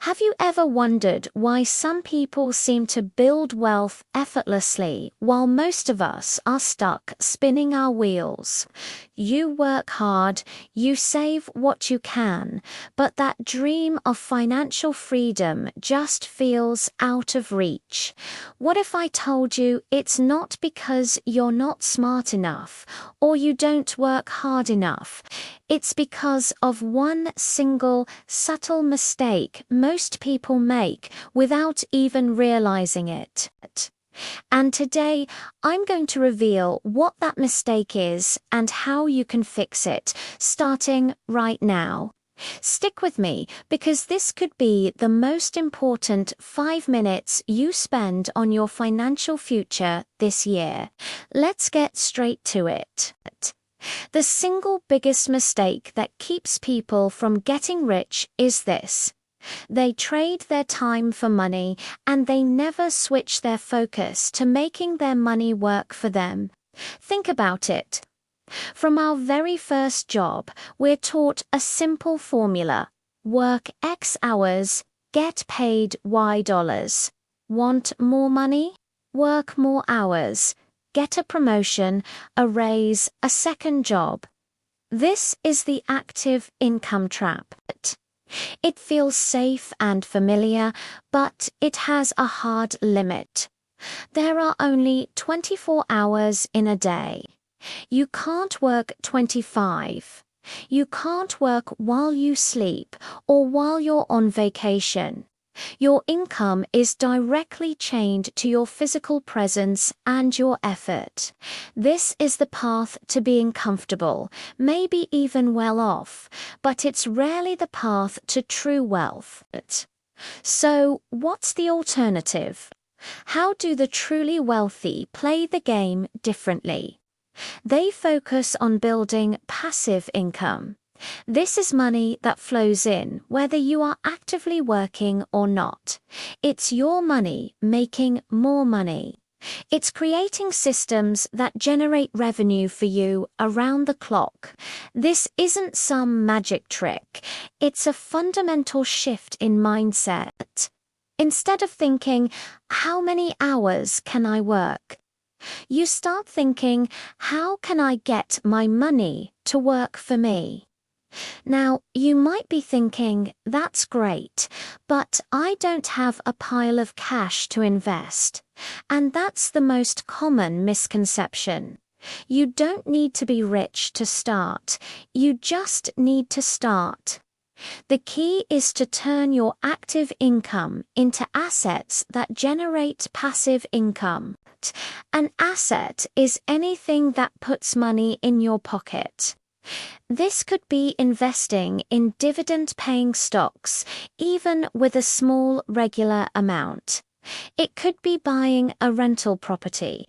Have you ever wondered why some people seem to build wealth effortlessly while most of us are stuck spinning our wheels? You work hard, you save what you can, but that dream of financial freedom just feels out of reach. What if I told you it's not because you're not smart enough or you don't work hard enough? It's because of one single subtle mistake most people make without even realizing it. And today, I'm going to reveal what that mistake is and how you can fix it, starting right now. Stick with me because this could be the most important 5 minutes you spend on your financial future this year. Let's get straight to it. The single biggest mistake that keeps people from getting rich is this. They trade their time for money and they never switch their focus to making their money work for them. Think about it. From our very first job, we're taught a simple formula. Work X hours, get paid Y dollars. Want more money? Work more hours. Get a promotion, a raise, a second job. This is the active income trap. It feels safe and familiar, but it has a hard limit. There are only 24 hours in a day. You can't work 25. You can't work while you sleep or while you're on vacation. Your income is directly chained to your physical presence and your effort. This is the path to being comfortable, maybe even well off, but it's rarely the path to true wealth. So, what's the alternative? How do the truly wealthy play the game differently? They focus on building passive income. This is money that flows in whether you are actively working or not. It's your money making more money. It's creating systems that generate revenue for you around the clock. This isn't some magic trick. It's a fundamental shift in mindset. Instead of thinking, how many hours can I work? You start thinking, how can I get my money to work for me? Now, you might be thinking, that's great, but I don't have a pile of cash to invest. And that's the most common misconception. You don't need to be rich to start. You just need to start. The key is to turn your active income into assets that generate passive income. An asset is anything that puts money in your pocket. This could be investing in dividend-paying stocks, even with a small regular amount. It could be buying a rental property.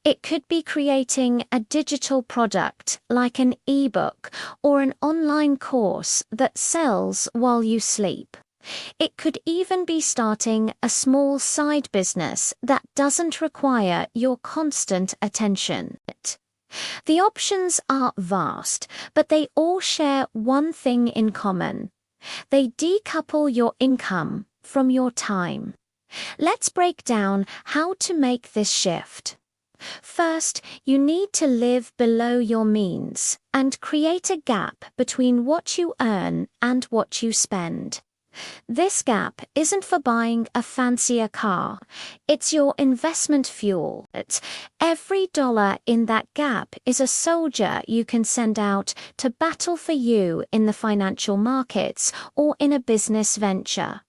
It could be creating a digital product like an e-book or an online course that sells while you sleep. It could even be starting a small side business that doesn't require your constant attention. The options are vast, but they all share one thing in common. They decouple your income from your time. Let's break down how to make this shift. First, you need to live below your means and create a gap between what you earn and what you spend. This gap isn't for buying a fancier car. It's your investment fuel. Every dollar in that gap is a soldier you can send out to battle for you in the financial markets or in a business venture.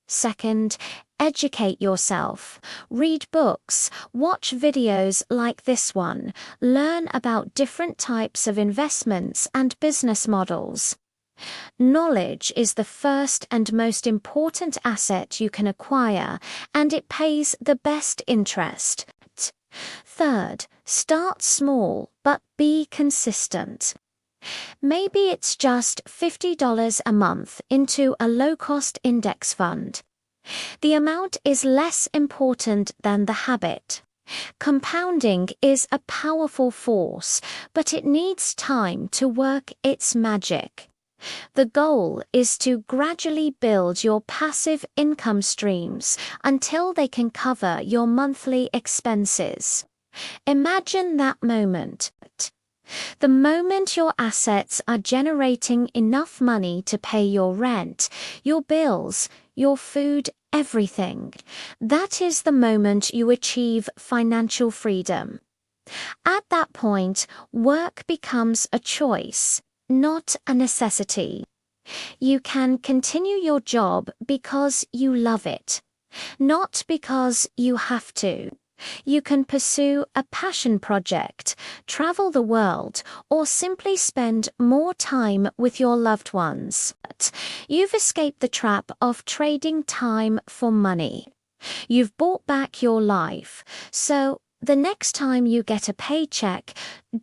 Second, educate yourself. Read books, watch videos like this one, learn about different types of investments and business models. Knowledge is the first and most important asset you can acquire, and it pays the best interest. Third, start small, but be consistent. Maybe it's just $50 a month into a low-cost index fund. The amount is less important than the habit. Compounding is a powerful force, but it needs time to work its magic. The goal is to gradually build your passive income streams until they can cover your monthly expenses. Imagine that moment. The moment your assets are generating enough money to pay your rent, your bills, your food, everything. That is the moment you achieve financial freedom. At that point, work becomes a choice, not a necessity. You can continue your job because you love it, not because you have to. You can pursue a passion project, travel the world, or simply spend more time with your loved ones. You've escaped the trap of trading time for money. You've bought back your life, so the next time you get a paycheck,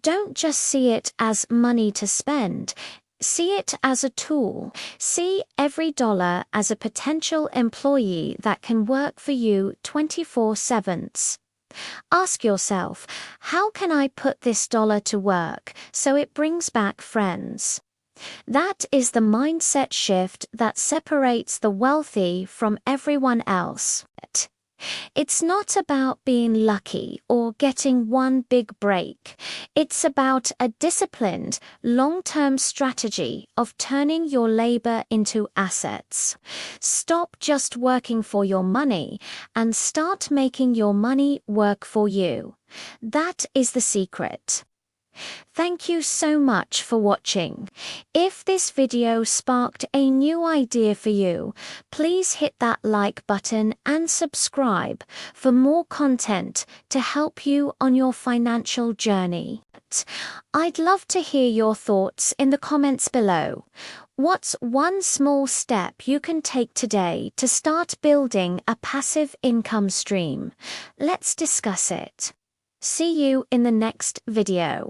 don't just see it as money to spend. See it as a tool. See every dollar as a potential employee that can work for you 24/7. Ask yourself, how can I put this dollar to work so it brings back friends? That is the mindset shift that separates the wealthy from everyone else. It's not about being lucky or getting one big break. It's about a disciplined, long-term strategy of turning your labor into assets. Stop just working for your money and start making your money work for you. That is the secret. Thank you so much for watching. If this video sparked a new idea for you, please hit that like button and subscribe for more content to help you on your financial journey. I'd love to hear your thoughts in the comments below. What's one small step you can take today to start building a passive income stream? Let's discuss it. See you in the next video.